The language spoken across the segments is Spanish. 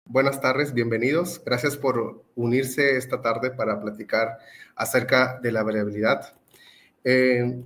Buenas tardes, bienvenidos. Gracias por unirse esta tarde para platicar acerca de la variabilidad. Eh,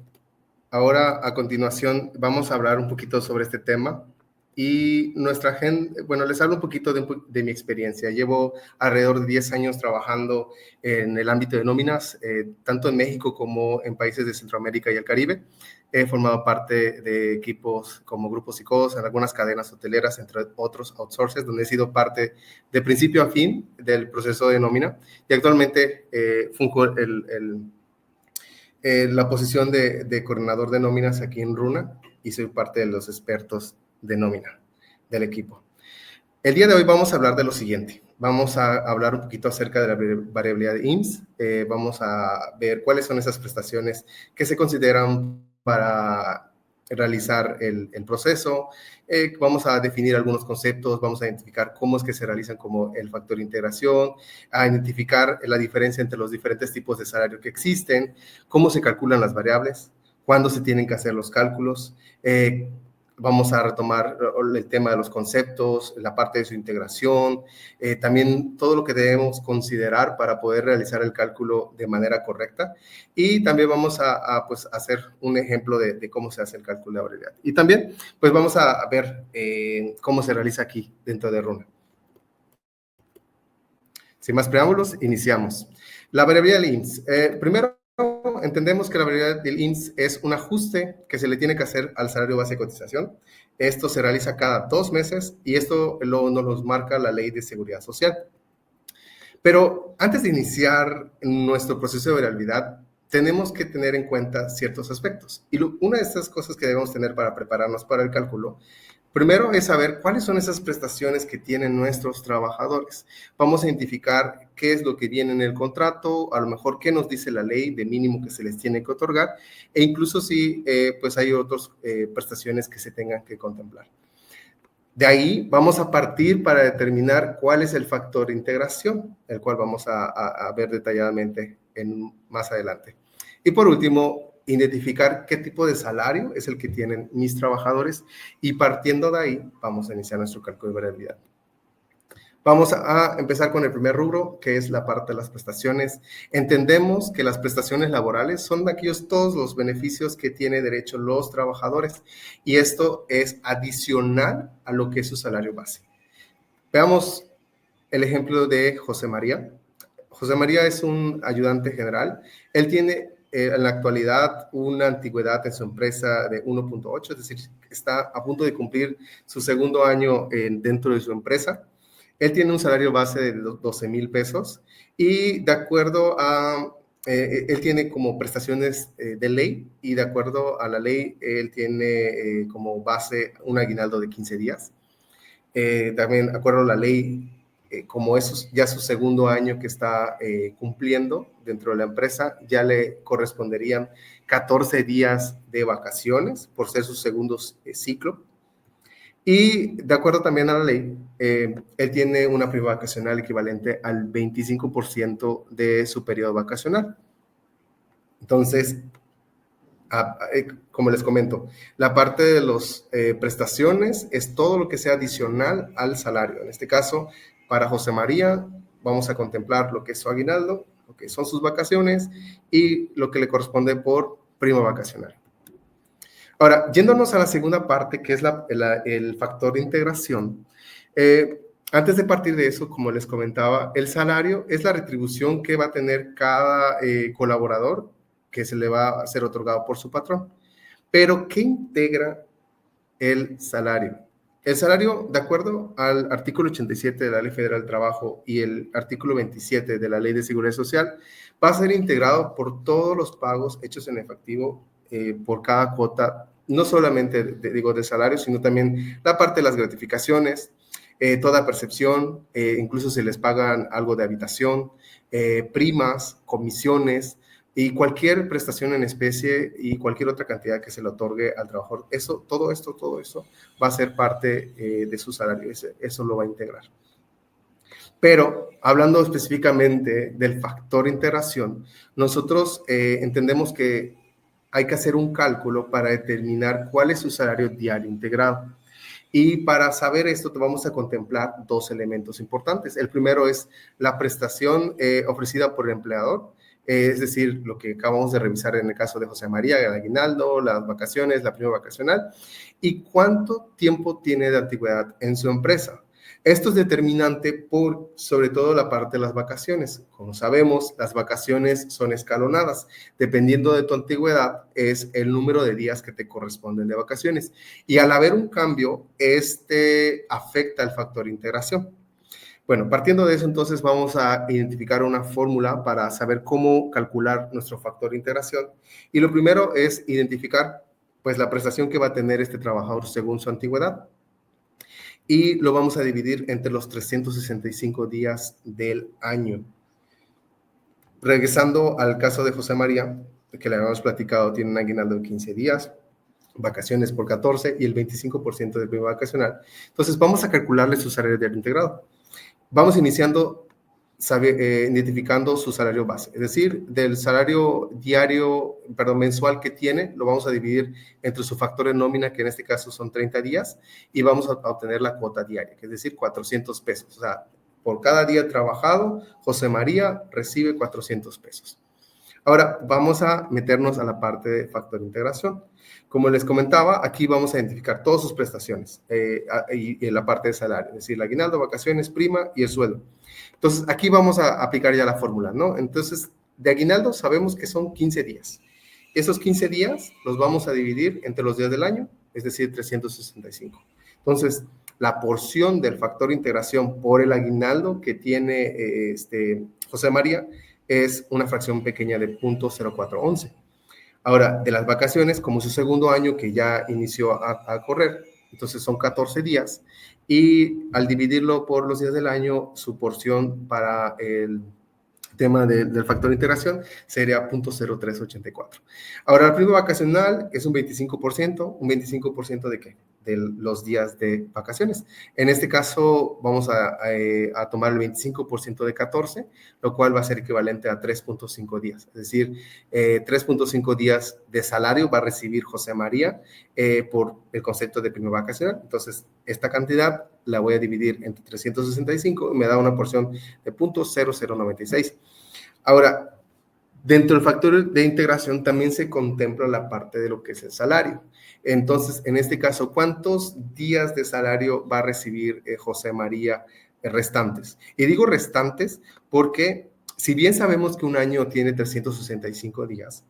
Ahora, a continuación, vamos a hablar un poquito sobre este tema y nuestra gente, bueno, les hablo un poquito de mi experiencia. Llevo alrededor de 10 años trabajando en el ámbito de nóminas, tanto en México como en países de Centroamérica y el Caribe. He formado parte de equipos como Grupo Psicos, en algunas cadenas hoteleras, entre otros outsources, donde he sido parte de principio a fin del proceso de nómina. Y actualmente funjo la posición de coordinador de nóminas aquí en Runa y soy parte de los expertos de nómina del equipo. El día de hoy vamos a hablar de lo siguiente. Vamos a hablar un poquito acerca de la variabilidad de IMSS. Vamos a ver cuáles son esas prestaciones que se consideran para realizar el proceso. Vamos a definir algunos conceptos, vamos a identificar cómo es que se realizan como el factor de integración, a identificar la diferencia entre los diferentes tipos de salario que existen, cómo se calculan las variables, cuándo se tienen que hacer los cálculos. Vamos a retomar el tema de los conceptos, la parte de su integración, también todo lo que debemos considerar para poder realizar el cálculo de manera correcta. Y también vamos a pues, hacer un ejemplo de cómo se hace el cálculo de variabilidad. Y también pues vamos a ver cómo se realiza aquí dentro de Runa. Sin más preámbulos, iniciamos. La variabilidad del IMSS. Primero, entendemos que la variabilidad del IMSS es un ajuste que se le tiene que hacer al salario base de cotización. Esto se realiza cada 2 meses y esto nos marca la Ley de Seguridad Social. Pero antes de iniciar nuestro proceso de variabilidad, tenemos que tener en cuenta ciertos aspectos. Y una de estas cosas que debemos tener para prepararnos para el cálculo, primero es saber cuáles son esas prestaciones que tienen nuestros trabajadores. Vamos a identificar qué es lo que viene en el contrato, a lo mejor qué nos dice la ley de mínimo que se les tiene que otorgar, e incluso si pues hay otras prestaciones que se tengan que contemplar. De ahí vamos a partir para determinar cuál es el factor de integración, el cual vamos a ver detalladamente más adelante. Y por último, identificar qué tipo de salario es el que tienen mis trabajadores y partiendo de ahí vamos a iniciar nuestro cálculo de variabilidad. Vamos a empezar con el primer rubro, que es la parte de las prestaciones. Entendemos que las prestaciones laborales son todos los beneficios que tienen derecho los trabajadores y esto es adicional a lo que es su salario base. Veamos el ejemplo de José María. José María es un ayudante general. Él tiene en la actualidad una antigüedad en su empresa de 1.8, es decir, está a punto de cumplir su segundo año dentro de su empresa. Él tiene un salario base de 12,000 pesos y de acuerdo a, él tiene como prestaciones de ley y de acuerdo a la ley, él tiene como base un aguinaldo de 15 días. También, de acuerdo a la ley, como es ya su segundo año que está cumpliendo dentro de la empresa, ya le corresponderían 14 días de vacaciones por ser su segundo ciclo. Y de acuerdo también a la ley, él tiene una prima vacacional equivalente al 25% de su periodo vacacional. Entonces, como les comento, la parte de las prestaciones es todo lo que sea adicional al salario. En este caso, para José María, vamos a contemplar lo que es su aguinaldo, lo que son sus vacaciones y lo que le corresponde por prima vacacional. Ahora, yéndonos a la segunda parte, que es el factor de integración, antes de partir de eso, como les comentaba, el salario es la retribución que va a tener cada colaborador que se le va a ser otorgado por su patrón. Pero, ¿qué integra el salario? El salario, de acuerdo al artículo 87 de la Ley Federal del Trabajo y el artículo 27 de la Ley de Seguridad Social, va a ser integrado por todos los pagos hechos en efectivo por cada cuota, no solamente de salario, sino también la parte de las gratificaciones, toda percepción, incluso se les pagan algo de habitación, primas, comisiones y cualquier prestación en especie y cualquier otra cantidad que se le otorgue al trabajador. Todo esto va a ser parte de su salario, eso lo va a integrar. Pero hablando específicamente del factor integración, nosotros entendemos que hay que hacer un cálculo para determinar cuál es su salario diario integrado. Y para saber esto, te vamos a contemplar dos elementos importantes. El primero es la prestación ofrecida por el empleador, es decir, lo que acabamos de revisar en el caso de José María, el aguinaldo, las vacaciones, la prima vacacional, y cuánto tiempo tiene de antigüedad en su empresa. Esto es determinante por, sobre todo, la parte de las vacaciones. Como sabemos, las vacaciones son escalonadas. Dependiendo de tu antigüedad, es el número de días que te corresponden de vacaciones. Y al haber un cambio, este afecta el factor integración. Bueno, partiendo de eso, entonces vamos a identificar una fórmula para saber cómo calcular nuestro factor de integración. Y lo primero es identificar, pues, la prestación que va a tener este trabajador según su antigüedad. Y lo vamos a dividir entre los 365 días del año. Regresando al caso de José María, que le habíamos platicado, tiene un aguinaldo de 15 días, vacaciones por 14 y el 25% de prima vacacional. Entonces, vamos a calcularle su salario diario integrado. Vamos iniciando identificando su salario base, es decir, del salario diario, mensual que tiene, lo vamos a dividir entre su factor de nómina, que en este caso son 30 días, y vamos a obtener la cuota diaria, que es decir, 400 pesos. O sea, por cada día trabajado, José María recibe 400 pesos. Ahora, vamos a meternos a la parte de factor de integración. Como les comentaba, aquí vamos a identificar todas sus prestaciones y la parte de salario, es decir, el aguinaldo, vacaciones, prima y el sueldo. Entonces, aquí vamos a aplicar ya la fórmula, ¿no? Entonces, de aguinaldo sabemos que son 15 días. Esos 15 días los vamos a dividir entre los días del año, es decir, 365. Entonces, la porción del factor de integración por el aguinaldo que tiene José María es una fracción pequeña de 0.0411. Ahora, de las vacaciones, como su segundo año que ya inició a correr, entonces son 14 días, y al dividirlo por los días del año, su porción para el tema del factor de integración sería 0.0384. Ahora, el primo vacacional es un 25%. ¿Un 25% de qué? De los días de vacaciones. En este caso, vamos a tomar el 25% de 14, lo cual va a ser equivalente a 3.5 días. Es decir, 3.5 días de salario va a recibir José María por el concepto de primo vacacional. Entonces, esta cantidad la voy a dividir entre 365 y me da una porción de 0.0096. Ahora, dentro del factor de integración también se contempla la parte de lo que es el salario. Entonces, en este caso, ¿cuántos días de salario va a recibir José María restantes? Y digo restantes porque si bien sabemos que un año tiene 365 días,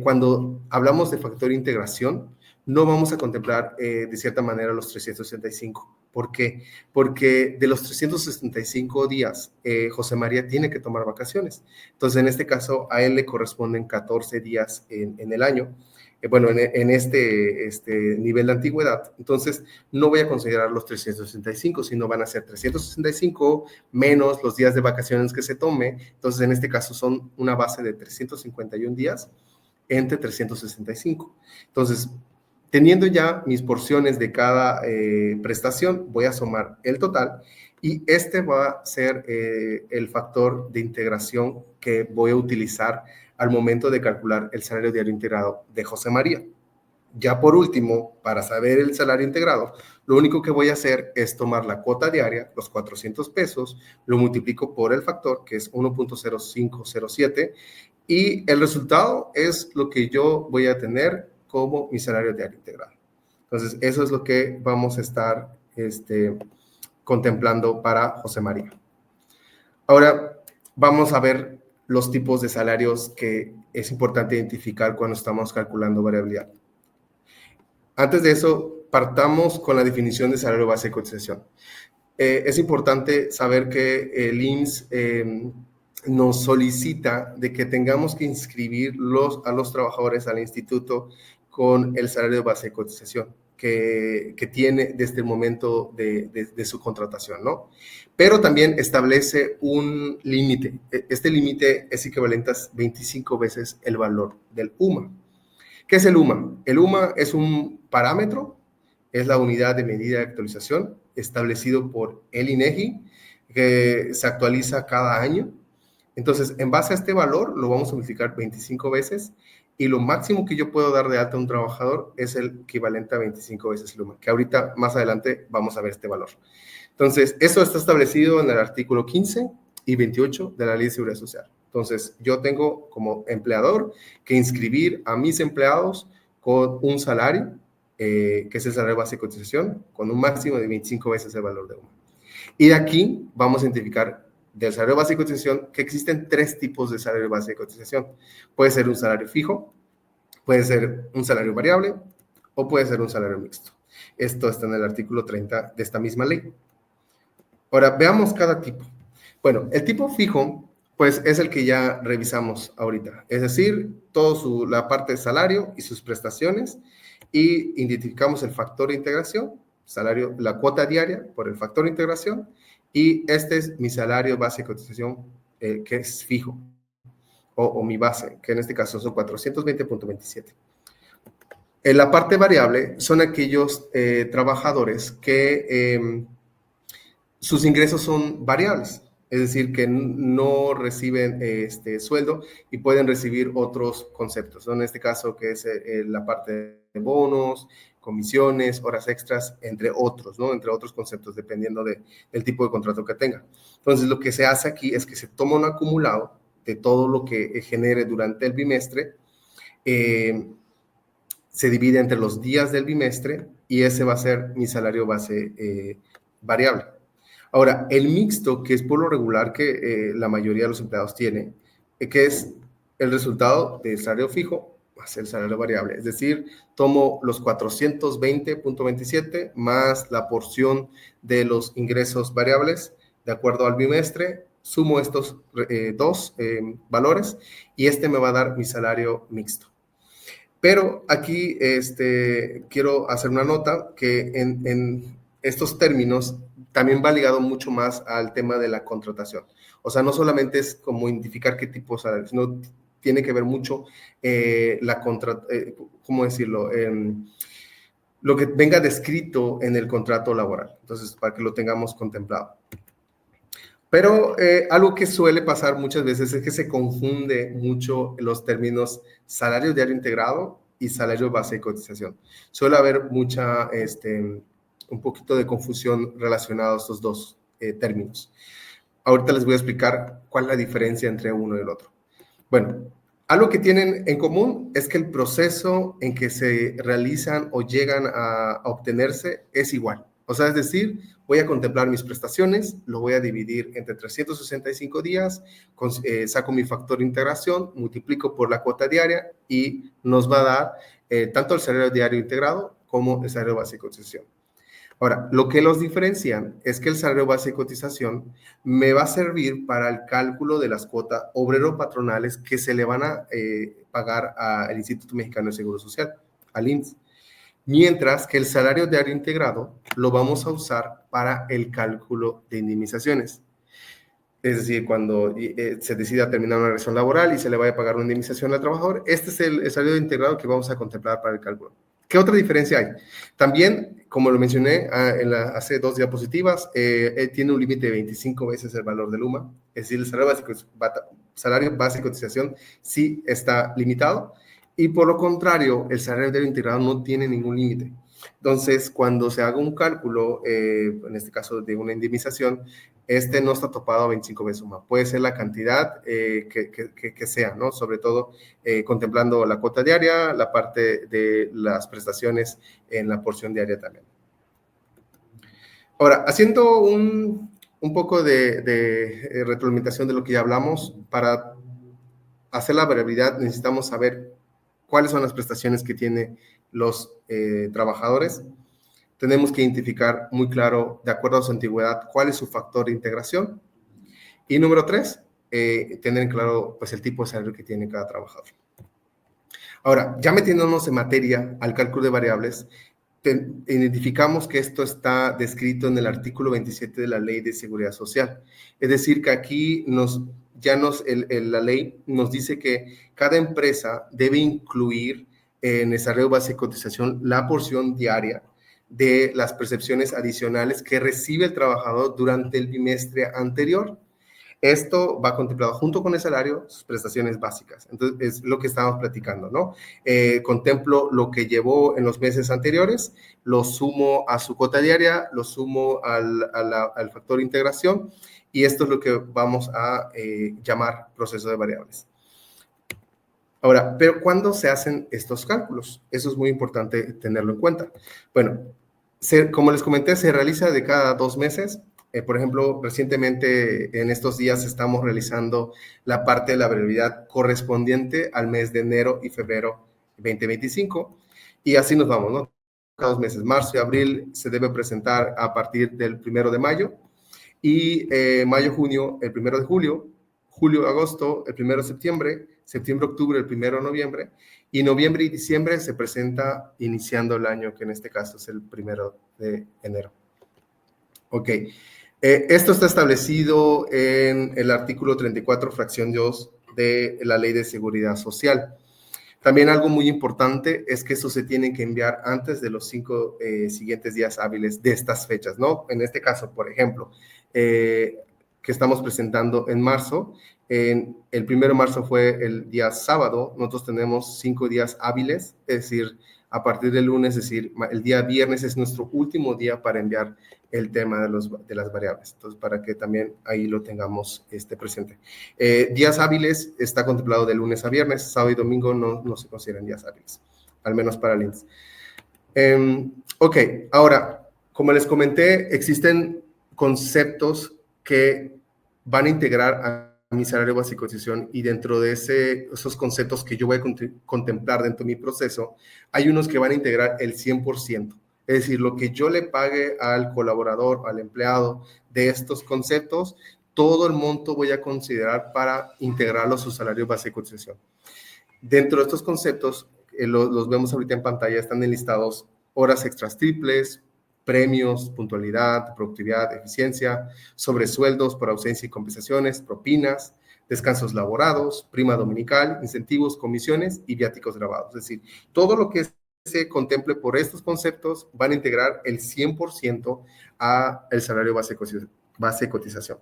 cuando hablamos de factor de integración, no vamos a contemplar de cierta manera los 365. ¿Por qué? Porque de los 365 días, José María tiene que tomar vacaciones. Entonces, en este caso, a él le corresponden 14 días en el año. Bueno, en este nivel de antigüedad. Entonces, no voy a considerar los 365, sino van a ser 365 menos los días de vacaciones que se tome. Entonces, en este caso, son una base de 351 días entre 365. Entonces, teniendo ya mis porciones de cada prestación, voy a sumar el total y este va a ser el factor de integración que voy a utilizar al momento de calcular el salario diario integrado de José María. Ya por último, para saber el salario integrado, lo único que voy a hacer es tomar la cuota diaria, los 400 pesos, lo multiplico por el factor, que es 1.0507, y el resultado es lo que yo voy a tener como mi salario diario integrado. Entonces, eso es lo que vamos a estar contemplando para José María. Ahora, vamos a ver los tipos de salarios que es importante identificar cuando estamos calculando variabilidad. Antes de eso, partamos con la definición de salario base de cotización. Es importante saber que el IMSS nos solicita de que tengamos que inscribir a los trabajadores al instituto con el salario base de cotización que tiene desde el momento de su contratación, ¿no? Pero también establece un límite. Este límite es equivalente a 25 veces el valor del UMA. ¿Qué es el UMA? El UMA es un parámetro, es la unidad de medida de actualización establecido por el INEGI, que se actualiza cada año. Entonces, en base a este valor, lo vamos a multiplicar 25 veces y lo máximo que yo puedo dar de alta a un trabajador es el equivalente a 25 veces Luma, que ahorita más adelante vamos a ver este valor. Entonces, eso está establecido en el artículo 15 y 28 de la Ley de Seguridad Social. Entonces, yo tengo como empleador que inscribir a mis empleados con un salario, que es el salario base de cotización, con un máximo de 25 veces el valor de Luma. Y de aquí vamos a identificar del salario base de cotización que existen 3 tipos de salario base de cotización. Puede ser un salario fijo, puede ser un salario variable o puede ser un salario mixto. Esto está en el artículo 30 de esta misma ley. Ahora, veamos cada tipo. Bueno, el tipo fijo, pues es el que ya revisamos ahorita. Es decir, la parte de salario y sus prestaciones, y identificamos el factor de integración, salario, la cuota diaria por el factor de integración, y este es mi salario base de cotización, que es fijo, o mi base, que en este caso son 420.27. En la parte variable son aquellos trabajadores que sus ingresos son variables, es decir, que no reciben sueldo y pueden recibir otros conceptos, ¿no? En este caso, que es la parte de bonos, comisiones, horas extras, entre otros, ¿no? Entre otros conceptos, dependiendo del tipo de contrato que tenga. Entonces, lo que se hace aquí es que se toma un acumulado de todo lo que genere durante el bimestre, se divide entre los días del bimestre y ese va a ser mi salario base variable. Ahora, el mixto, que es por lo regular que la mayoría de los empleados tiene, que es el resultado del salario fijo más el salario variable. Es decir, tomo los 420.27 más la porción de los ingresos variables de acuerdo al bimestre, sumo estos dos valores y este me va a dar mi salario mixto. Pero aquí quiero hacer una nota que en estos términos también va ligado mucho más al tema de la contratación. O sea, no solamente es como identificar qué tipo de salario, sino tiene que ver mucho ¿cómo decirlo? Lo que venga descrito en el contrato laboral. Entonces, para que lo tengamos contemplado. Pero algo que suele pasar muchas veces es que se confunde mucho los términos salario diario integrado y salario base de cotización. Suele haber un poquito de confusión relacionado a estos dos términos. Ahorita les voy a explicar cuál es la diferencia entre uno y el otro. Bueno, algo que tienen en común es que el proceso en que se realizan o llegan a obtenerse es igual. O sea, es decir, voy a contemplar mis prestaciones, lo voy a dividir entre 365 días, saco mi factor de integración, multiplico por la cuota diaria y nos va a dar tanto el salario diario integrado como el salario base de cotización. Ahora, lo que los diferencian es que el salario base de cotización me va a servir para el cálculo de las cuotas obrero-patronales que se le van a pagar al Instituto Mexicano de Seguro Social, al IMSS. Mientras que el salario diario integrado lo vamos a usar para el cálculo de indemnizaciones. Es decir, cuando se decida terminar una relación laboral y se le vaya a pagar una indemnización al trabajador, este es el salario integrado que vamos a contemplar para el cálculo. ¿Qué otra diferencia hay? También, como lo mencioné hace 2 diapositivas, tiene un límite de 25 veces el valor de Luma. Es decir, el salario base de cotización sí está limitado. Y por lo contrario, el salario diario integrado no tiene ningún límite. Entonces, cuando se haga un cálculo, en este caso de una indemnización, no está topado a 25 veces más. Puede ser la cantidad que sea, ¿no? Sobre todo contemplando la cuota diaria, la parte de las prestaciones en la porción diaria también. Ahora, haciendo un poco de retroalimentación de lo que ya hablamos, para hacer la variabilidad necesitamos saber cuáles son las prestaciones que tienen los trabajadores. Tenemos que identificar muy claro, de acuerdo a su antigüedad, cuál es su factor de integración. Y número 3, tener claro pues, el tipo de salario que tiene cada trabajador. Ahora, ya metiéndonos en materia al cálculo de variables, identificamos que esto está descrito en el artículo 27 de la Ley de Seguridad Social. Es decir, que aquí la ley nos dice que cada empresa debe incluir en el salario base de cotización la porción diaria de las percepciones adicionales que recibe el trabajador durante el bimestre anterior. Esto va contemplado junto con el salario, sus prestaciones básicas. Entonces, es lo que estábamos platicando, ¿no? Contemplo lo que llevó en los meses anteriores, lo sumo a su cuota diaria, lo sumo al factor integración, y esto es lo que vamos a llamar proceso de variables. Ahora, pero ¿cuándo se hacen estos cálculos? Eso es muy importante tenerlo en cuenta. Bueno, como les comenté, se realiza de cada 2 meses. Por ejemplo, recientemente en estos días estamos realizando la parte de la variabilidad correspondiente al mes de enero y febrero 2025. Y así nos vamos, ¿no? Cada 2 meses, marzo y abril se debe presentar a partir del 1 de mayo. Y mayo-junio, el 1 de julio, julio-agosto, el 1 de septiembre, septiembre-octubre, el 1 de noviembre, y noviembre y diciembre se presenta iniciando el año, que en este caso es el 1 de enero. Ok, esto está establecido en el artículo 34, fracción 2 de la Ley de Seguridad Social. También algo muy importante es que eso se tiene que enviar antes de los 5 siguientes días hábiles de estas fechas, ¿no? En este caso, por ejemplo, que estamos presentando en marzo, el 1 de marzo fue el día sábado, nosotros tenemos 5 días hábiles, es decir, a partir del lunes, es decir, el día viernes es nuestro último día para enviar el tema de las variables. Entonces, para que también ahí lo tengamos presente. Días hábiles está contemplado de lunes a viernes, sábado y domingo no se consideran días hábiles, al menos para el INSS. Ok, ahora, como les comenté, existen conceptos que van a integrar a mi salario básico de cotización, y dentro de esos conceptos que yo voy a contemplar dentro de mi proceso, hay unos que van a integrar el 100%. Es decir, lo que yo le pague al colaborador, al empleado de estos conceptos, todo el monto voy a considerar para integrarlo a su salario base de cotización. Dentro de estos conceptos, los vemos ahorita en pantalla, están enlistados horas extras triples, premios, puntualidad, productividad, eficiencia, sobresueldos por ausencia y compensaciones, propinas, descansos laborados, prima dominical, incentivos, comisiones y viáticos grabados. Es decir, todo lo que se contemple por estos conceptos van a integrar el 100% al salario base de cotización.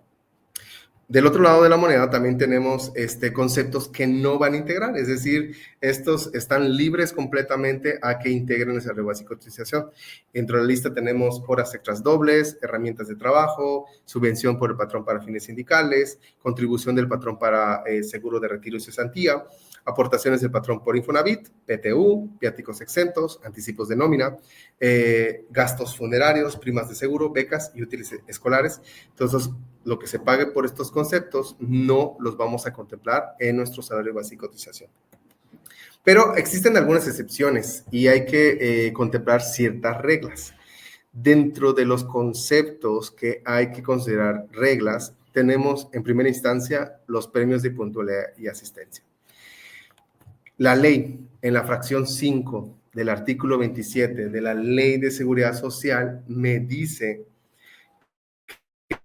Del otro lado de la moneda también tenemos conceptos que no van a integrar, es decir, estos están libres completamente a que integren el salario básico de cotización. Dentro de la lista tenemos horas extras dobles, herramientas de trabajo, subvención por el patrón para fines sindicales, contribución del patrón para seguro de retiro y cesantía, aportaciones del patrón por Infonavit, PTU, viáticos exentos, anticipos de nómina, gastos funerarios, primas de seguro, becas y útiles escolares. Entonces, lo que se pague por estos conceptos no los vamos a contemplar en nuestro salario básico de cotización. Pero existen algunas excepciones y hay que contemplar ciertas reglas. Dentro de los conceptos que hay que considerar reglas, tenemos en primera instancia los premios de puntualidad y asistencia. La ley, en la fracción 5 del artículo 27 de la Ley de Seguridad Social, me dice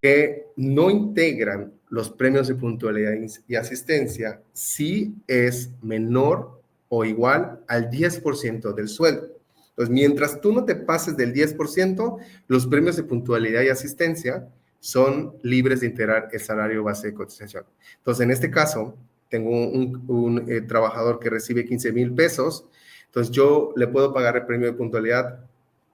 que no integran los premios de puntualidad y asistencia si es menor o igual al 10% del sueldo. Entonces, mientras tú no te pases del 10%, los premios de puntualidad y asistencia son libres de integrar el salario base de cotización. Entonces, en este caso, tengo un trabajador que recibe 15,000 pesos, entonces yo le puedo pagar el premio de puntualidad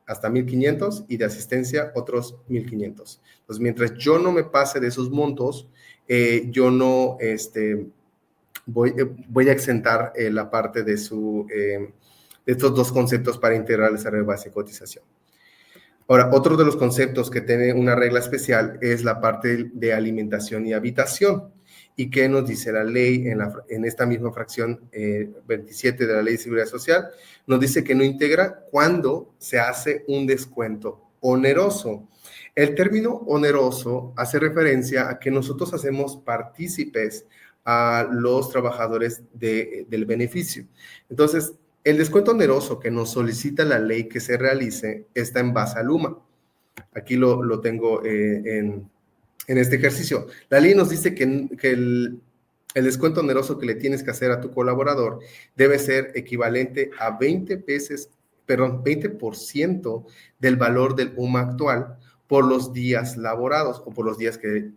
hasta 1,500 y de asistencia otros 1,500. Entonces, mientras yo no me pase de esos montos, yo no voy a exentar la parte de estos dos conceptos para integrar el salario base de cotización. Ahora, otro de los conceptos que tiene una regla especial es la parte de alimentación y habitación. ¿Y qué nos dice la ley en esta misma fracción 27 de la Ley de Seguridad Social? Nos dice que no integra cuando se hace un descuento oneroso. El término oneroso hace referencia a que nosotros hacemos partícipes a los trabajadores del beneficio. Entonces, el descuento oneroso que nos solicita la ley que se realice está en base a Luma. Aquí lo tengo en este ejercicio. La ley nos dice que el descuento oneroso que le tienes que hacer a tu colaborador debe ser equivalente a 20% del valor del UMA actual por los días laborados o por los días que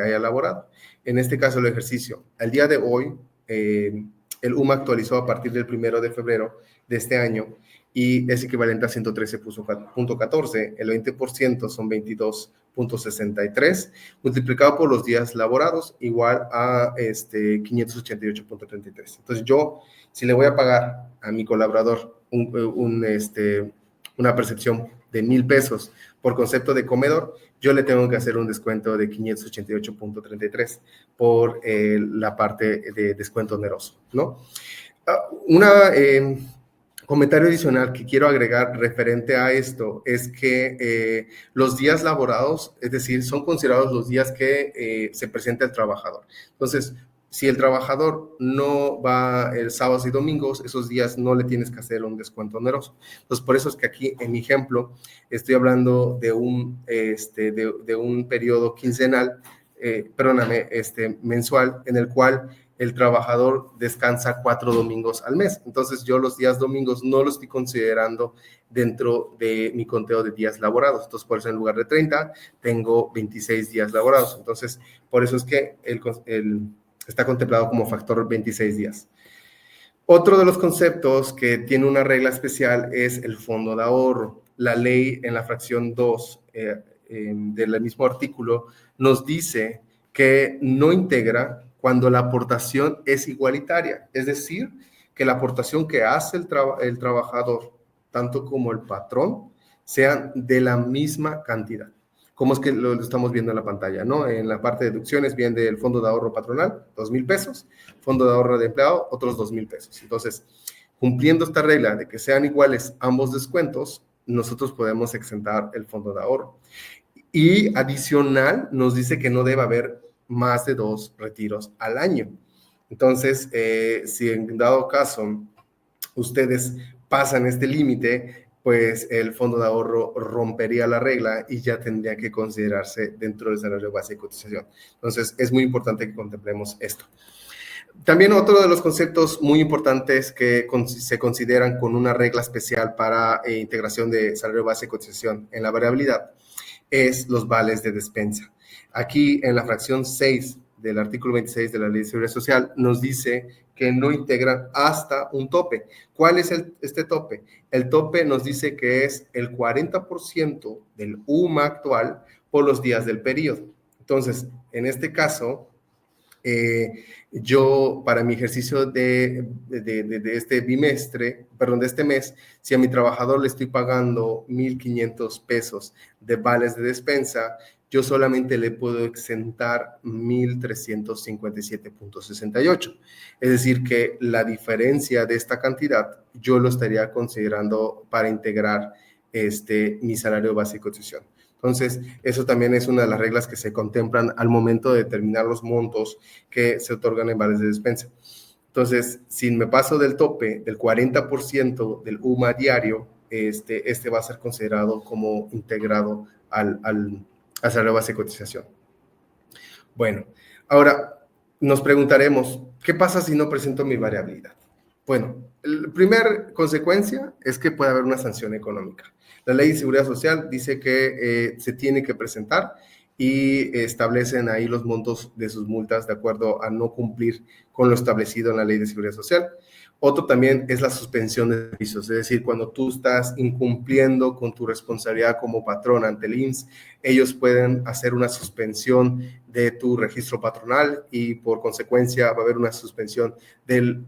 haya laborado. En este caso, el ejercicio. Al día de hoy, el UMA actualizó a partir del 1 de febrero de este año y es equivalente a 113.14. El 20% son 22.63, multiplicado por los días laborados, igual a 588.33. Entonces, yo, si le voy a pagar a mi colaborador una percepción de 1,000 pesos por concepto de comedor, yo le tengo que hacer un descuento de 588.33 por la parte de descuento oneroso, ¿no? Comentario adicional que quiero agregar referente a esto es que los días laborados, es decir, son considerados los días que se presenta el trabajador. Entonces, si el trabajador no va el sábados y domingos, esos días no le tienes que hacer un descuento oneroso. Entonces, por eso es que aquí, en mi ejemplo, estoy hablando de un periodo quincenal, mensual, en el cual el trabajador descansa 4 domingos al mes. Entonces, yo los días domingos no los estoy considerando dentro de mi conteo de días laborados. Entonces, por eso en lugar de 30, tengo 26 días laborados. Entonces, por eso es que está contemplado como factor 26 días. Otro de los conceptos que tiene una regla especial es el fondo de ahorro. La ley en la fracción 2 del mismo artículo nos dice que no integra cuando la aportación es igualitaria, es decir, que la aportación que hace el trabajador, tanto como el patrón, sean de la misma cantidad. ¿Cómo es que lo estamos viendo en la pantalla, no? En la parte de deducciones viene el fondo de ahorro patronal, 2,000 pesos, fondo de ahorro de empleado, otros 2,000 pesos. Entonces, cumpliendo esta regla de que sean iguales ambos descuentos, nosotros podemos exentar el fondo de ahorro. Y adicional, nos dice que no debe haber más de 2 retiros al año. Entonces, si en dado caso ustedes pasan este límite, pues el fondo de ahorro rompería la regla y ya tendría que considerarse dentro del salario base de cotización. Entonces, es muy importante que contemplemos esto. También otro de los conceptos muy importantes que se consideran con una regla especial para integración de salario base de cotización en la variabilidad es los vales de despensa. Aquí en la fracción 6 del artículo 26 de la Ley de Seguridad Social nos dice que no integran hasta un tope. ¿Cuál es este tope? El tope nos dice que es el 40% del UMA actual por los días del periodo. Entonces, en este caso, yo para mi ejercicio de este bimestre, perdón, de este mes, si a mi trabajador le estoy pagando 1,500 pesos de vales de despensa, yo solamente le puedo exentar 1,357.68. Es decir, que la diferencia de esta cantidad yo lo estaría considerando para integrar mi salario básico de cotización. Entonces, eso también es una de las reglas que se contemplan al momento de determinar los montos que se otorgan en vales de despensa. Entonces, si me paso del tope del 40% del UMA diario, este va a ser considerado como integrado al salario base de cotización. Bueno, ahora nos preguntaremos, ¿qué pasa si no presento mi variabilidad? Bueno, la primera consecuencia es que puede haber una sanción económica. La Ley de Seguridad Social dice que se tiene que presentar y establecen ahí los montos de sus multas de acuerdo a no cumplir con lo establecido en la Ley de Seguridad Social. Otro también es la suspensión de servicios, es decir, cuando tú estás incumpliendo con tu responsabilidad como patrón ante el IMSS, ellos pueden hacer una suspensión de tu registro patronal y por consecuencia va a haber una suspensión del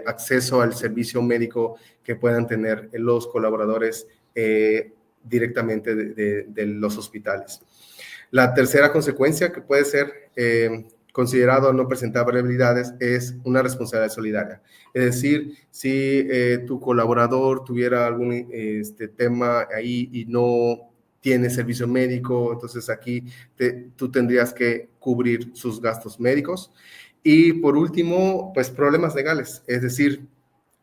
acceso al servicio médico que puedan tener los colaboradores directamente de los hospitales. La tercera consecuencia que puede ser considerado no presentar variabilidades es una responsabilidad solidaria. Es decir, si tu colaborador tuviera algún tema ahí y no tiene servicio médico, entonces aquí tú tendrías que cubrir sus gastos médicos. Y por último, pues problemas legales, es decir,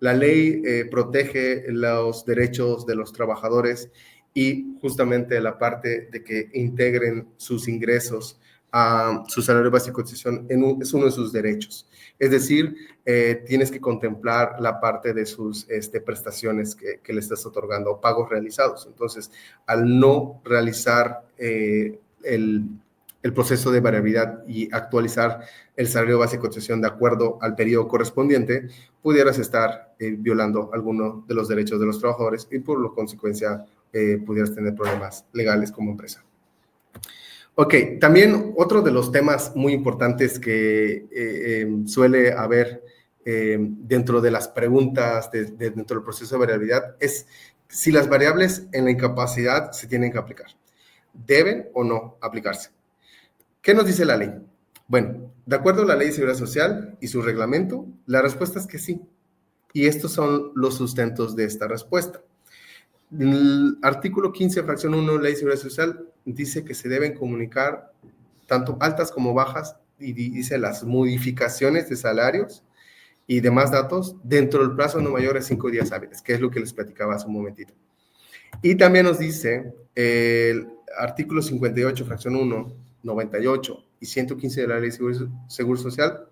la ley protege los derechos de los trabajadores y justamente la parte de que integren sus ingresos a su salario básico de cotización, es uno de sus derechos. Es decir, tienes que contemplar la parte de sus prestaciones que le estás otorgando o pagos realizados. Entonces, al no realizar el proceso de variabilidad y actualizar el salario básico de cotización de acuerdo al periodo correspondiente, pudieras estar violando alguno de los derechos de los trabajadores y por lo consecuencia pudieras tener problemas legales como empresa. Ok, también otro de los temas muy importantes que suele haber dentro de las preguntas, dentro del proceso de variabilidad, es si las variables en la incapacidad se tienen que aplicar. ¿Deben o no aplicarse? ¿Qué nos dice la ley? Bueno, de acuerdo a la Ley de Seguridad Social y su reglamento, la respuesta es que sí. Y estos son los sustentos de esta respuesta. El artículo 15, fracción 1, Ley de Seguridad Social, dice que se deben comunicar tanto altas como bajas, y dice las modificaciones de salarios y demás datos dentro del plazo no mayor a 5 días hábiles, que es lo que les platicaba hace un momentito. Y también nos dice el artículo 58, fracción 1, 98 y 115 de la Ley de Seguro Social,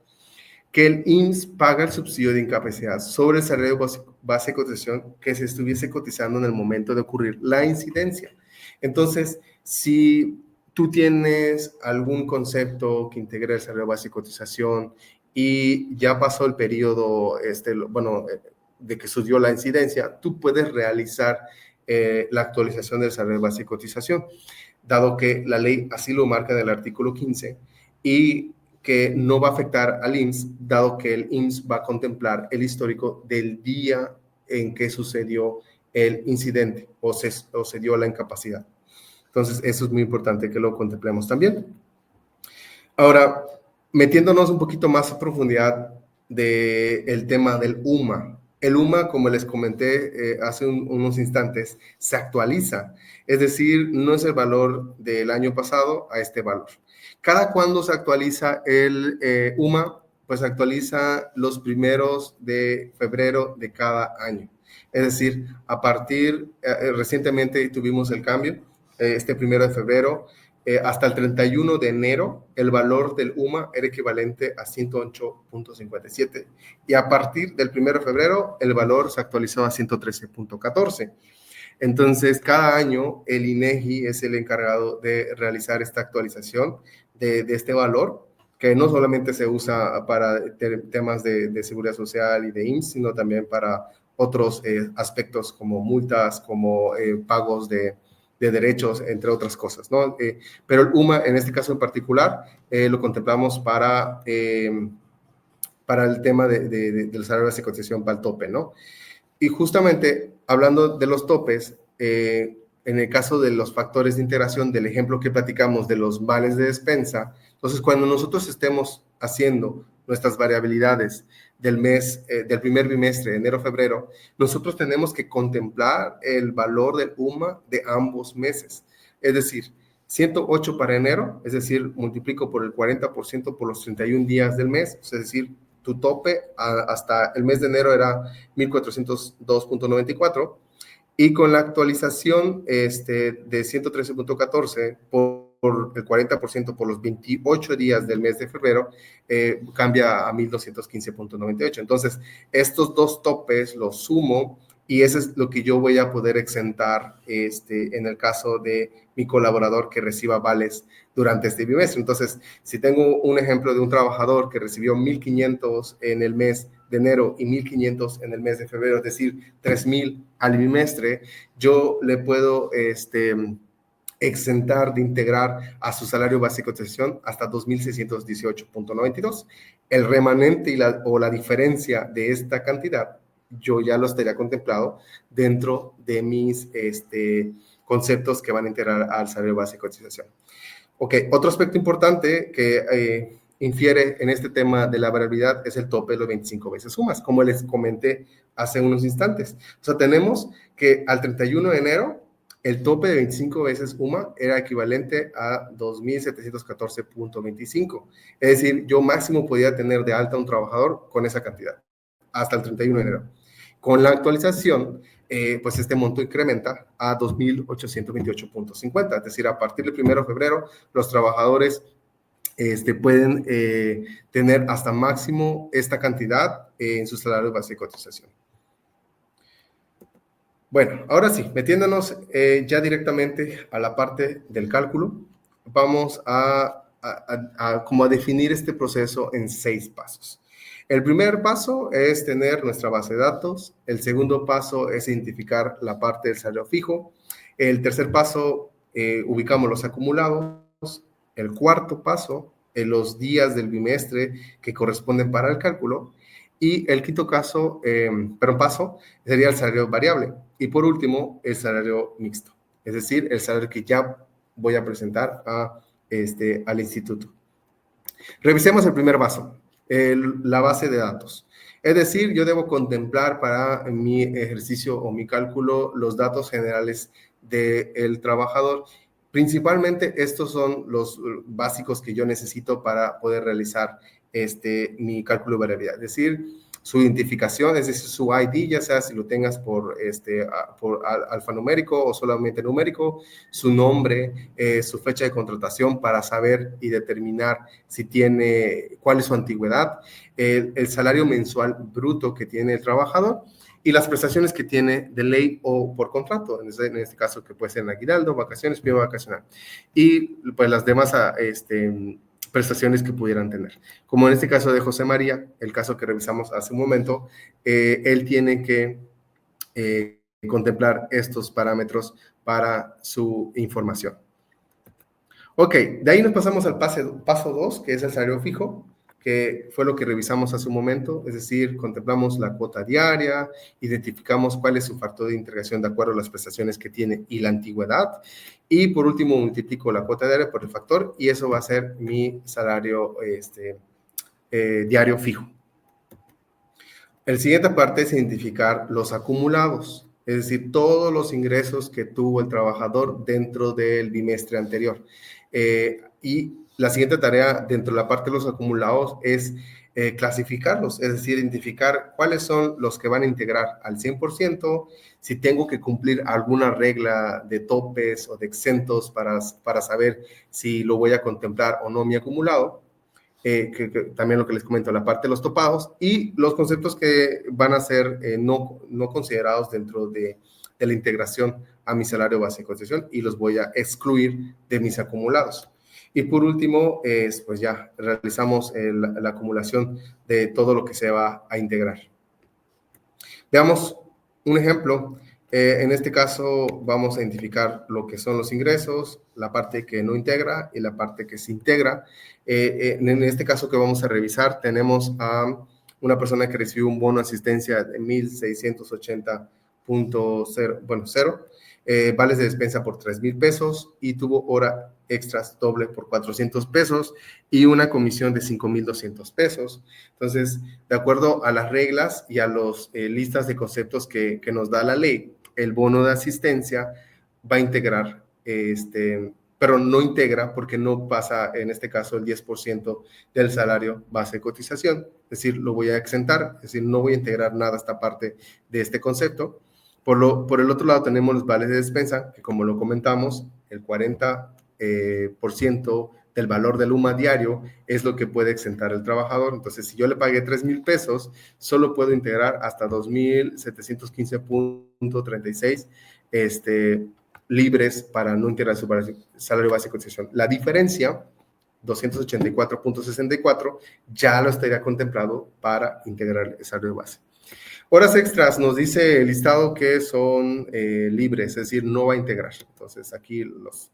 que el IMSS paga el subsidio de incapacidad sobre el salario base de cotización que se estuviese cotizando en el momento de ocurrir la incidencia. Entonces, si tú tienes algún concepto que integre el salario base de cotización y ya pasó el periodo, de que sucedió la incidencia, tú puedes realizar la actualización del salario base de cotización, dado que la ley así lo marca en el artículo 15 y que no va a afectar al IMSS, dado que el IMSS va a contemplar el histórico del día en que sucedió el incidente o se dio la incapacidad. Entonces, eso es muy importante que lo contemplemos también. Ahora, metiéndonos un poquito más a profundidad del tema del UMA. El UMA, como les comenté hace unos instantes, se actualiza. Es decir, no es el valor del año pasado a este valor. ¿Cada cuándo se actualiza el UMA? Pues se actualiza los primeros de febrero de cada año. Es decir, recientemente tuvimos el cambio, este 1 de febrero, hasta el 31 de enero, el valor del UMA era equivalente a 108.57 y a partir del 1 de febrero el valor se actualizó a 113.14. Entonces, cada año el INEGI es el encargado de realizar esta actualización de este valor, que no solamente se usa para temas de seguridad social y de IMSS, sino también para otros aspectos como multas, como pagos de derechos, entre otras cosas, ¿no? Pero el UMA, en este caso en particular, lo contemplamos para el tema del salario de cotización para el tope, ¿no? Y justamente, hablando de los topes, en el caso de los factores de integración, del ejemplo que platicamos de los vales de despensa, entonces cuando nosotros estemos haciendo nuestras variabilidades del primer bimestre, enero-febrero, nosotros tenemos que contemplar el valor del UMA de ambos meses. Es decir, 108 para enero, es decir, multiplico por el 40% por los 31 días del mes, es decir, tu tope hasta el mes de enero era 1,402.94 y con la actualización de 113.14 por el 40% por los 28 días del mes de febrero, cambia a 1,215.98. Entonces, estos dos topes los sumo y eso es lo que yo voy a poder exentar en el caso de mi colaborador que reciba vales durante este bimestre. Entonces, si tengo un ejemplo de un trabajador que recibió 1,500 en el mes de enero y 1,500 en el mes de febrero, es decir, 3,000 al bimestre, yo le puedo exentar de integrar a su salario básico de cotización hasta 2,618.92. El remanente o la diferencia de esta cantidad, yo ya lo estaría contemplado dentro de mis conceptos que van a integrar al salario básico de cotización. Ok, otro aspecto importante que infiere en este tema de la variabilidad es el tope de los 25 veces sumas, como les comenté hace unos instantes. O sea, tenemos que al 31 de enero, el tope de 25 veces UMA era equivalente a 2,714.25. Es decir, yo máximo podía tener de alta a un trabajador con esa cantidad, hasta el 31 de enero. Con la actualización, pues este monto incrementa a 2,828.50. Es decir, a partir del 1 de febrero, los trabajadores pueden tener hasta máximo esta cantidad en su salario base de cotización. Bueno, ahora sí, metiéndonos ya directamente a la parte del cálculo, vamos como a definir este proceso en 6 pasos. El primer paso es tener nuestra base de datos. El segundo paso es identificar la parte del salario fijo. El tercer paso, ubicamos los acumulados. El cuarto paso, los días del bimestre que corresponden para el cálculo. Y el quinto paso sería el salario variable. Y por último, el salario mixto, es decir, el salario que ya voy a presentar al instituto. Revisemos el primer paso, la base de datos. Es decir, yo debo contemplar para mi ejercicio o mi cálculo los datos generales del trabajador. Principalmente estos son los básicos que yo necesito para poder realizar mi cálculo de variabilidad. Es decir, su identificación, es decir, su ID, ya sea si lo tengas por alfanumérico o solamente numérico, su nombre, su fecha de contratación para saber y determinar si tiene, cuál es su antigüedad, el salario mensual bruto que tiene el trabajador y las prestaciones que tiene de ley o por contrato, en este caso que puede ser en aguinaldo, vacaciones, prima vacacional, y pues las demás prestaciones que pudieran tener. Como en este caso de José María, el caso que revisamos hace un momento, él tiene que contemplar estos parámetros para su información. Ok, de ahí nos pasamos al paso 2, que es el salario fijo, que fue lo que revisamos hace un momento, es decir, contemplamos la cuota diaria, identificamos cuál es su factor de integración de acuerdo a las prestaciones que tiene y la antigüedad, y por último multiplico la cuota diaria por el factor y eso va a ser mi salario diario fijo. El siguiente parte es identificar los acumulados, es decir, todos los ingresos que tuvo el trabajador dentro del bimestre anterior. Y la siguiente tarea dentro de la parte de los acumulados es clasificarlos, es decir, identificar cuáles son los que van a integrar al 100%, si tengo que cumplir alguna regla de topes o de exentos para saber si lo voy a contemplar o no mi acumulado. Que también lo que les comento, la parte de los topados y los conceptos que van a ser no considerados dentro de la integración a mi salario base de cotización y los voy a excluir de mis acumulados. Y por último, pues ya realizamos la acumulación de todo lo que se va a integrar. Veamos un ejemplo. En este caso vamos a identificar lo que son los ingresos, la parte que no integra y la parte que se integra. En este caso que vamos a revisar, tenemos a una persona que recibió un bono de asistencia de 1,680.0, vales de despensa por 3,000 pesos y tuvo hora extras doble por 400 pesos y una comisión de 5,200 pesos. Entonces, de acuerdo a las reglas y a las listas de conceptos que nos da la ley, el bono de asistencia va a integrar, pero no integra porque no pasa, en este caso, el 10% del salario base de cotización. Es decir, lo voy a exentar, es decir, no voy a integrar nada a esta parte de este concepto. Por el otro lado tenemos los vales de despensa, que como lo comentamos, el 40% del valor del UMA diario es lo que puede exentar el trabajador. Entonces, si yo le pagué 3,000 pesos, solo puedo integrar hasta 2,715.36 libres para no integrar su salario base de cotización. La diferencia, 284.64, ya lo estaría contemplado para integrar el salario base. Horas extras nos dice el listado que son libres, es decir, no va a integrar. Entonces, aquí los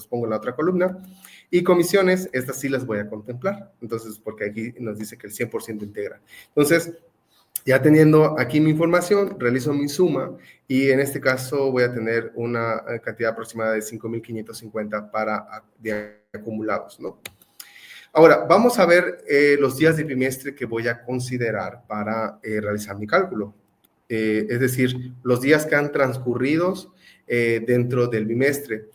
pongo en la otra columna. Y comisiones, estas sí las voy a contemplar. Entonces, porque aquí nos dice que el 100% integra. Entonces, ya teniendo aquí mi información, realizo mi suma y en este caso voy a tener una cantidad aproximada de 5,550 de acumulados, ¿no? Ahora, vamos a ver los días de bimestre que voy a considerar para realizar mi cálculo. Es decir, los días que han transcurrido dentro del bimestre.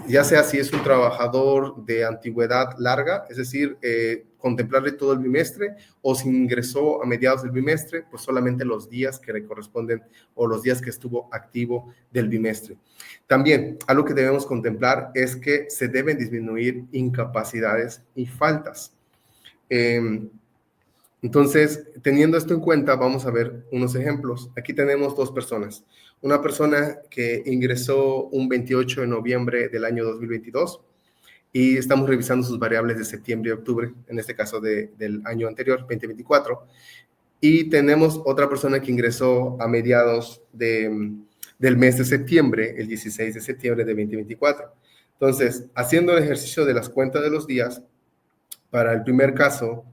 ya sea si es un trabajador de antigüedad larga, es decir, contemplarle todo el bimestre, o si ingresó a mediados del bimestre, pues solamente los días que le corresponden o los días que estuvo activo del bimestre. También, algo que debemos contemplar es que se deben disminuir incapacidades y faltas. Entonces, teniendo esto en cuenta, vamos a ver unos ejemplos. Aquí tenemos dos personas. Una persona que ingresó un 28 de noviembre del año 2022 y estamos revisando sus variables de septiembre y octubre, en este caso del año anterior, 2024. Y tenemos otra persona que ingresó a mediados del mes de septiembre, el 16 de septiembre de 2024. Entonces, haciendo el ejercicio de las cuentas de los días, para el primer caso,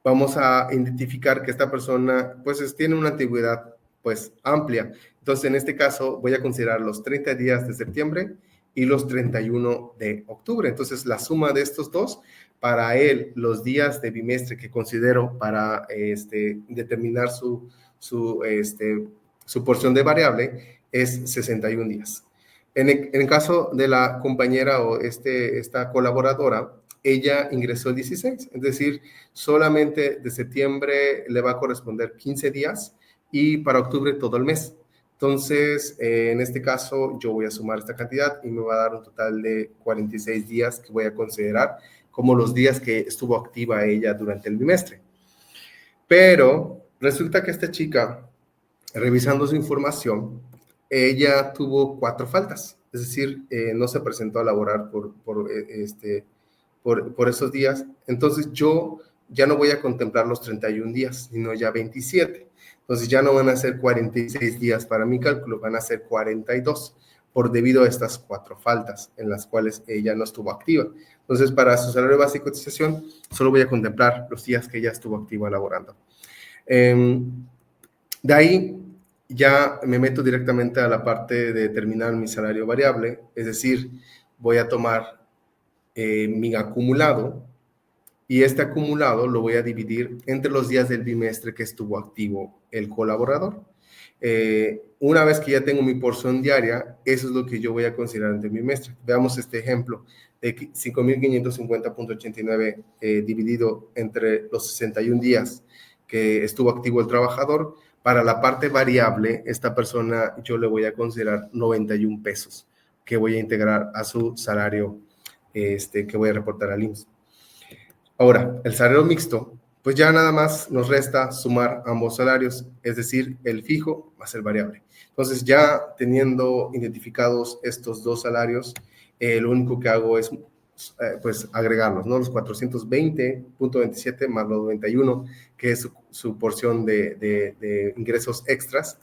vamos a identificar que esta persona pues tiene una antigüedad pues amplia. Entonces, en este caso, voy a considerar los 30 días de septiembre y los 31 de octubre. Entonces, la suma de estos dos, para él, los días de bimestre que considero para determinar su porción de variable es 61 días. En el caso de la compañera o esta colaboradora, ella ingresó el 16, es decir, solamente de septiembre le va a corresponder 15 días y para octubre todo el mes. Entonces, en este caso, yo voy a sumar esta cantidad y me va a dar un total de 46 días que voy a considerar como los días que estuvo activa ella durante el bimestre. Pero resulta que esta chica, revisando su información, ella tuvo 4 faltas, es decir, no se presentó a laborar por esos días. Entonces yo ya no voy a contemplar los 31 días, sino ya 27. Entonces ya no van a ser 46 días para mi cálculo, van a ser 42 por debido a estas 4 faltas en las cuales ella no estuvo activa. Entonces, para su salario básico de cotización, solo voy a contemplar los días que ella estuvo activa laborando. De ahí ya me meto directamente a la parte de determinar mi salario variable, es decir, voy a tomar mi acumulado y este acumulado lo voy a dividir entre los días del bimestre que estuvo activo el colaborador. Una vez que ya tengo mi porción diaria, eso es lo que yo voy a considerar entre el bimestre. Veamos este ejemplo de 5.550.89 dividido entre los 61 días que estuvo activo el trabajador. Para la parte variable, esta persona yo le voy a considerar 91 pesos que voy a integrar a su salario que voy a reportar al IMSS. Ahora, el salario mixto, pues ya nada más nos resta sumar ambos salarios, es decir, el fijo más el variable. Entonces, ya teniendo identificados estos dos salarios, lo único que hago es pues agregarlos, ¿no? Los 420.27 más los 91, que es su porción de ingresos extras,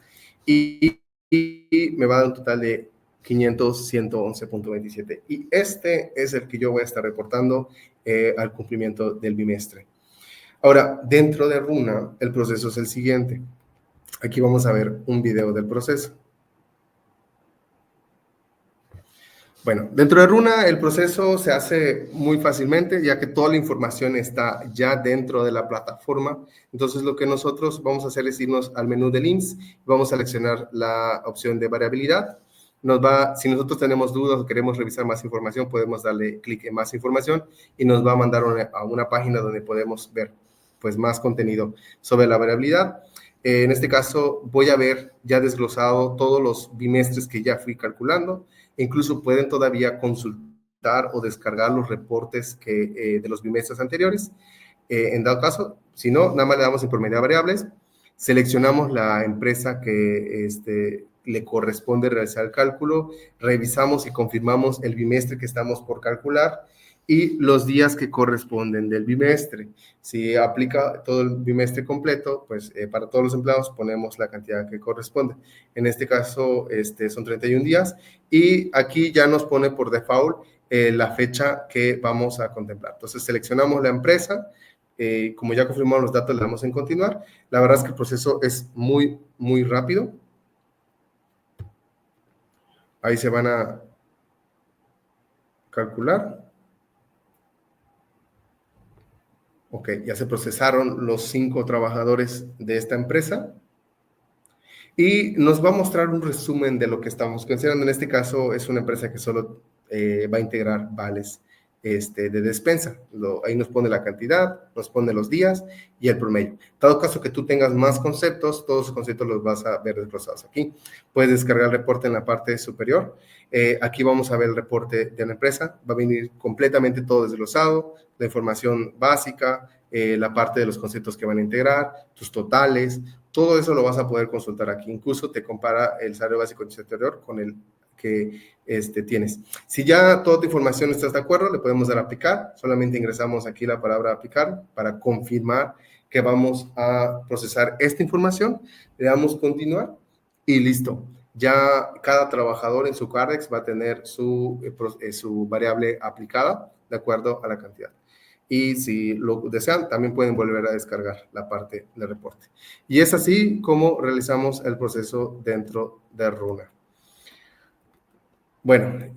y me va a dar un total de 500.111.27. Y este es el que yo voy a estar reportando al cumplimiento del bimestre. Ahora, dentro de Runa, el proceso es el siguiente. Aquí vamos a ver un video del proceso. Bueno, dentro de Runa el proceso se hace muy fácilmente, ya que toda la información está ya dentro de la plataforma. Entonces, lo que nosotros vamos a hacer es irnos al menú del IMSS, vamos a seleccionar la opción de variabilidad. Si nosotros tenemos dudas o queremos revisar más información, podemos darle clic en más información y nos va a mandar a una página donde podemos ver pues, más contenido sobre la variabilidad. En este caso, voy a ver ya desglosado todos los bimestres que ya fui calculando. Incluso pueden todavía consultar o descargar los reportes de los bimestres anteriores. En dado caso, si no, nada más le damos en promedio a variables, seleccionamos la empresa que le corresponde realizar el cálculo, revisamos y confirmamos el bimestre que estamos por calcular y los días que corresponden del bimestre. Si aplica todo el bimestre completo, pues para todos los empleados ponemos la cantidad que corresponde. En este caso son 31 días y aquí ya nos pone por default la fecha que vamos a contemplar. Entonces seleccionamos la empresa, como ya confirmamos los datos le damos en continuar. La verdad es que el proceso es muy, muy rápido. Ahí se van a calcular. Ok, ya se procesaron los 5 trabajadores de esta empresa y nos va a mostrar un resumen de lo que estamos considerando. En este caso es una empresa que solo va a integrar vales de despensa. Ahí nos pone la cantidad, nos pone los días y el promedio. Dado caso que tú tengas más conceptos, todos los conceptos los vas a ver desglosados aquí. Puedes descargar el reporte en la parte superior. Aquí vamos a ver el reporte de la empresa. Va a venir completamente todo desglosado, la información básica, la parte de los conceptos que van a integrar, tus totales, todo eso lo vas a poder consultar aquí. Incluso te compara el salario básico anterior con el que tienes. Si ya toda tu información estás de acuerdo, le podemos dar a aplicar. Solamente ingresamos aquí la palabra aplicar para confirmar que vamos a procesar esta información. Le damos continuar y listo. Ya cada trabajador en su Cardex va a tener su variable aplicada de acuerdo a la cantidad. Y si lo desean, también pueden volver a descargar la parte del reporte. Y es así como realizamos el proceso dentro de Runa. Bueno,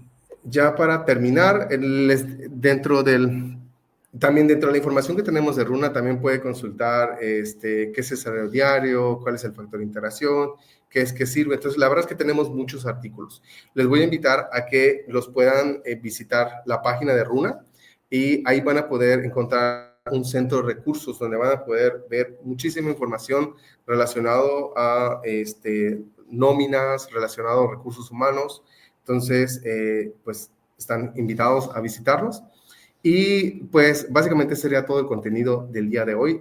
ya para terminar, también dentro de la información que tenemos de Runa, también puede consultar qué es el salario diario, cuál es el factor de integración, qué es que sirve. Entonces, la verdad es que tenemos muchos artículos. Les voy a invitar a que los puedan visitar la página de Runa y ahí van a poder encontrar un centro de recursos donde van a poder ver muchísima información relacionado a nóminas, relacionado a recursos humanos. Entonces, pues están invitados a visitarnos. Y pues básicamente sería todo el contenido del día de hoy.